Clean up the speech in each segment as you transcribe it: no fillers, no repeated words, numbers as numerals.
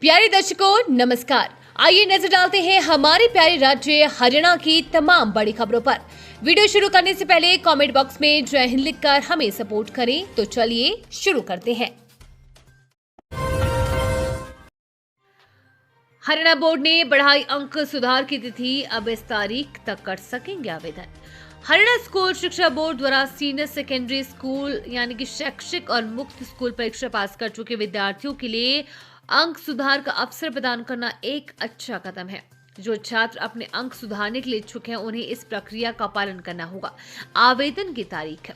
प्यारे दर्शकों नमस्कार। आइए नजर डालते हैं हमारे प्यारे राज्य हरियाणा की तमाम बड़ी खबरों पर। वीडियो शुरू करने से पहले कमेंट बॉक्स में जय हिंद लिखकर हमें सपोर्ट करें। तो चलिए शुरू करते हैं। हरियाणा बोर्ड ने बढ़ाई अंक सुधार की तिथि, अब इस तारीख तक कर सकेंगे आवेदन। हरियाणा स्कूल शिक्षा बोर्ड द्वारा सीनियर सेकेंडरी स्कूल यानी कि शैक्षिक और मुक्त स्कूल परीक्षा पास कर चुके विद्यार्थियों के लिए अंक सुधार का अवसर प्रदान करना एक अच्छा कदम है। जो छात्र अपने अंक सुधारने के लिए इच्छुक हैं उन्हें इस प्रक्रिया का पालन करना होगा। आवेदन की तारीख,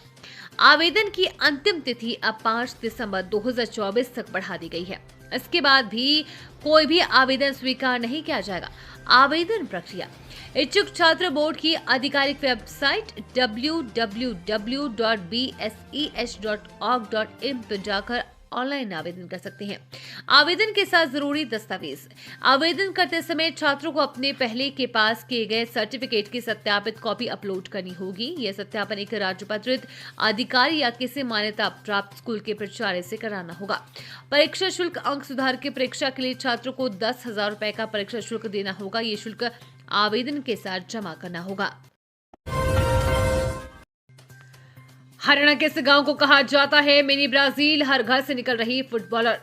आवेदन की अंतिम तिथि अब 5 दिसंबर 2024 तक बढ़ा दी गई है। इसके बाद भी कोई भी आवेदन स्वीकार नहीं किया जाएगा। आवेदन प्रक्रिया, इच्छुक छात्र बोर्ड की आधिकारिक वेबसाइट www.bses.org.in पर जाकर ऑनलाइन आवेदन कर सकते हैं। आवेदन के साथ जरूरी दस्तावेज, आवेदन करते समय छात्रों को अपने पहले के पास किए गए सर्टिफिकेट की सत्यापित कॉपी अपलोड करनी होगी। यह सत्यापन एक राजपत्रित अधिकारी या किसी मान्यता प्राप्त स्कूल के प्राचार्य से कराना होगा। परीक्षा शुल्क, अंक सुधार की परीक्षा के लिए छात्रों को 10,000 रुपए का परीक्षा शुल्क देना होगा। ये शुल्क आवेदन के साथ जमा करना होगा। हरियाणा के इस गांव को कहा जाता है मिनी ब्राजील, हर घर से निकल रही फुटबॉलर।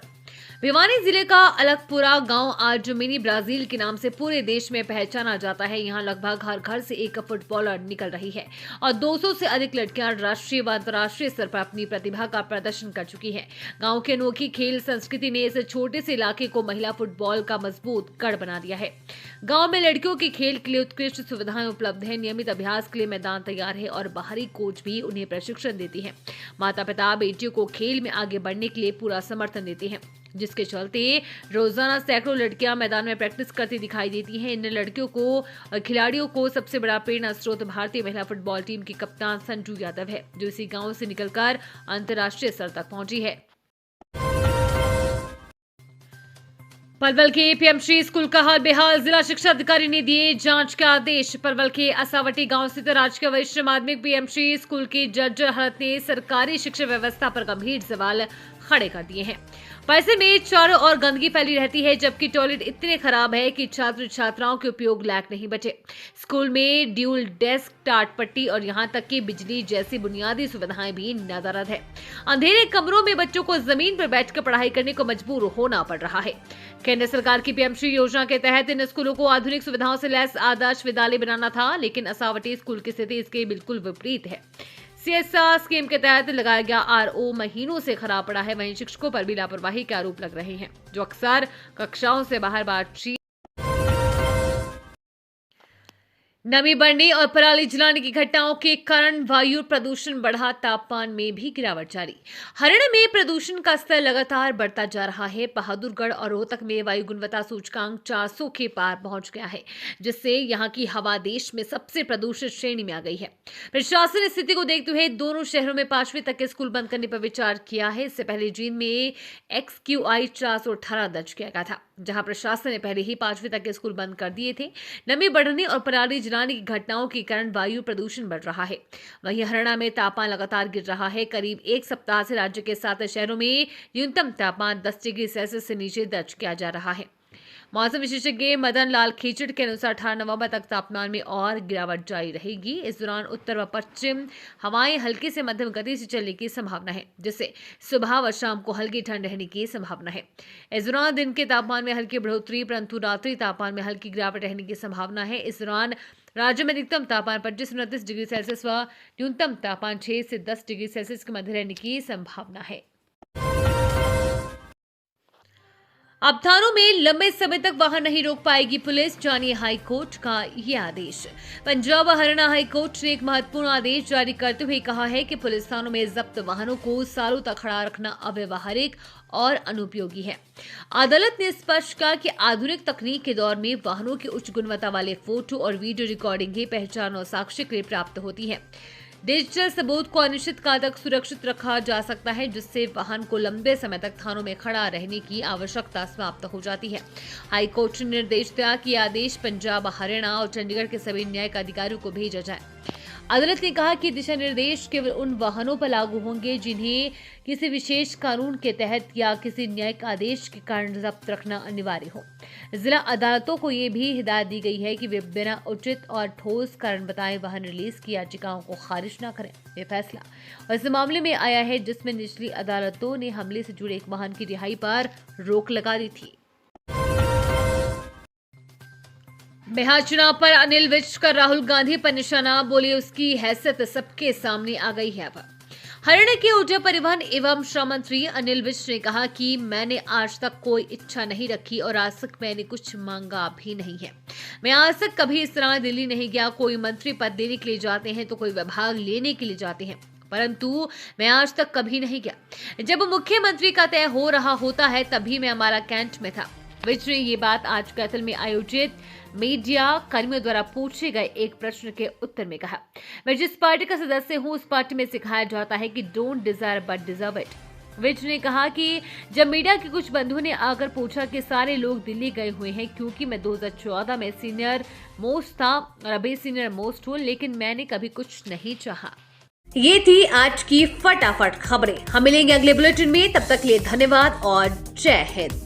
भिवानी जिले का अलगपुरा गांव आज मिनी ब्राजील के नाम से पूरे देश में पहचाना जाता है। यहां लगभग हर घर से एक फुटबॉलर निकल रही है और 200 से अधिक लड़कियां राष्ट्रीय व अंतर्राष्ट्रीय स्तर पर अपनी प्रतिभा का प्रदर्शन कर चुकी हैं। गांव की अनोखी खेल संस्कृति ने इस छोटे से इलाके को महिला फुटबॉल का मजबूत गढ़ बना दिया है। गाँव में लड़कियों के खेल के लिए उत्कृष्ट सुविधाएं उपलब्ध है। नियमित अभ्यास के लिए मैदान तैयार है और बाहरी कोच भी उन्हें प्रशिक्षण देती है। माता पिता बेटियों को खेल में आगे बढ़ने के लिए पूरा समर्थन देते हैं, जिसके चलते रोजाना सैकड़ों लड़कियां मैदान में प्रैक्टिस करती दिखाई देती हैं। इन लड़कियों को खिलाड़ियों को सबसे बड़ा प्रेरणा स्रोत भारतीय महिला फुटबॉल टीम की कप्तान संजू यादव है, जो इसी गांव से निकलकर अंतर्राष्ट्रीय स्तर तक पहुंची है। पलवल के पीएमसी स्कूल का हाल बेहाल, जिला शिक्षा अधिकारी ने दिए जांच के आदेश। पलवल के असावटी गांव स्थित राजकीय वरिष्ठ माध्यमिक पीएमसी स्कूल की जर्जर हालत ने सरकारी शिक्षा व्यवस्था पर गंभीर सवाल खड़े कर दिए हैं। परिसर में चारों ओर गंदगी फैली रहती है, जबकि टॉयलेट इतने खराब है कि छात्र छात्राओं के उपयोग लायक नहीं बचे। स्कूल में ड्यूल डेस्क, टाट पट्टी और यहां तक कि बिजली जैसी बुनियादी सुविधाएं भी नदारद है। अंधेरे कमरों में बच्चों को जमीन पर बैठकर पढ़ाई करने को मजबूर होना पड़ रहा है। केंद्र सरकार की पीएमसी योजना के तहत इन स्कूलों को आधुनिक सुविधाओं से लैस आदर्श विद्यालय बनाना था, लेकिन असावटी स्कूल की स्थिति इसके बिल्कुल विपरीत है। सीएसआर स्कीम के तहत लगाया गया आरओ महीनों से खराब पड़ा है। वहीं शिक्षकों पर भी लापरवाही के आरोप लग रहे हैं, जो अक्सर कक्षाओं से बाहर बातचीत, नमी बढ़ने और पराली जलाने की घटनाओं के कारण वायु प्रदूषण बढ़ा, तापमान में भी गिरावट जारी। हरियाणा में प्रदूषण का स्तर लगातार बढ़ता जा रहा है। बहादुरगढ़ और रोहतक में वायु गुणवत्ता सूचकांक 400 के पार पहुंच गया है, जिससे यहां की हवा देश में सबसे प्रदूषित श्रेणी में आ गई है। प्रशासन ने स्थिति को देखते हुए दोनों शहरों में 5वीं तक के स्कूल बंद करने पर विचार किया है। इससे पहले जींद में XQI 418 दर्ज किया गया था, जहां प्रशासन ने पहले ही 5वीं तक के स्कूल बंद कर दिए थे। नमी बढ़ने और पराली जलाने की घटनाओं के कारण वायु प्रदूषण बढ़ रहा है। वहीं हरियाणा में तापमान लगातार गिर रहा है। करीब एक सप्ताह से राज्य के 7 शहरों में न्यूनतम तापमान 10 डिग्री सेल्सियस से नीचे दर्ज किया जा रहा है। मौसम विशेषज्ञ मदन लाल खीचड़ के अनुसार 18 नवंबर तक तापमान में और गिरावट जारी रहेगी। इस दौरान उत्तर व पश्चिम हवाएं हल्की से मध्यम गति से चलने की संभावना है, जिससे सुबह व शाम को हल्की ठंड रहने की संभावना है। इस दौरान दिन के तापमान में हल्की बढ़ोतरी, परंतु रात्रि तापमान में हल्की गिरावट रहने की संभावना है। इस दौरान राज्य में अधिकतम तापमान 25-29 डिग्री सेल्सियस व न्यूनतम तापमान 6 से 10 डिग्री सेल्सियस के मध्य रहने की संभावना है। अब थानों में लंबे समय तक वाहन नहीं रोक पाएगी पुलिस, जानिए हाई कोर्ट का ये आदेश। पंजाब व हरियाणा हाई कोर्ट ने एक महत्वपूर्ण आदेश जारी करते हुए कहा है कि पुलिस थानों में जब्त वाहनों को सालों तक खड़ा रखना अव्यवहारिक और अनुपयोगी है। अदालत ने स्पष्ट कहा कि आधुनिक तकनीक के दौर में वाहनों की उच्च गुणवत्ता वाले फोटो और वीडियो रिकॉर्डिंग ही पहचान और साक्ष्य के लिए प्राप्त होती है। डिजिटल सबूत को अनिश्चित काल तक सुरक्षित रखा जा सकता है, जिससे वाहन को लंबे समय तक थानों में खड़ा रहने की आवश्यकता समाप्त हो जाती है। हाई कोर्ट ने निर्देश दिया कि आदेश पंजाब, हरियाणा और चंडीगढ़ के सभी न्यायिक अधिकारियों को भेजा जाए। अदालत ने कहा कि दिशा निर्देश केवल उन वाहनों पर लागू होंगे जिन्हें किसी विशेष कानून के तहत या किसी न्यायिक आदेश के कारण जब्त रखना अनिवार्य हो। जिला अदालतों को ये भी हिदायत दी गई है कि वे बिना उचित और ठोस कारण बताए वाहन रिलीज की याचिकाओं को खारिज न करें। ये फैसला इस मामले में आया है जिसमें निचली अदालतों ने हमले से जुड़े एक वाहन की रिहाई पर रोक लगा दी थी। बिहार चुनाव पर अनिल विज का राहुल गांधी पर निशाना, बोले उसकी हैसियत सबके सामने आ गई है। अब हरियाणा के ऊर्जा परिवहन एवं श्रम मंत्री अनिल विज ने कहा कि मैंने आज तक कोई इच्छा नहीं रखी और आज तक मैंने कुछ मांगा भी नहीं है। मैं आज तक कभी इस तरह दिल्ली नहीं गया। कोई मंत्री पद देने के लिए जाते हैं तो कोई विभाग लेने के लिए जाते हैं, परंतु मैं आज तक कभी नहीं गया। जब मुख्यमंत्री का तय हो रहा होता है तभी मैं हमारा कैंट में था। विज ने ये बात आज कैथल में आयोजित मीडिया कर्मियों द्वारा पूछे गए एक प्रश्न के उत्तर में कहा। मैं जिस पार्टी का सदस्य हूं उस पार्टी में सिखाया जाता है कि don't desire but deserve it. Vij ने कहा कि जब मीडिया के कुछ बंधुओं ने आकर पूछा कि सारे लोग दिल्ली गए हुए हैं क्योंकि मैं 2014 में सीनियर मोस्ट था और अभी सीनियर मोस्ट हूं, लेकिन मैंने कभी कुछ नहीं चाहा। ये थी आज की फटाफट खबरें। हम मिलेंगे अगले बुलेटिन में, तब तक के लिए धन्यवाद और जय हिंद।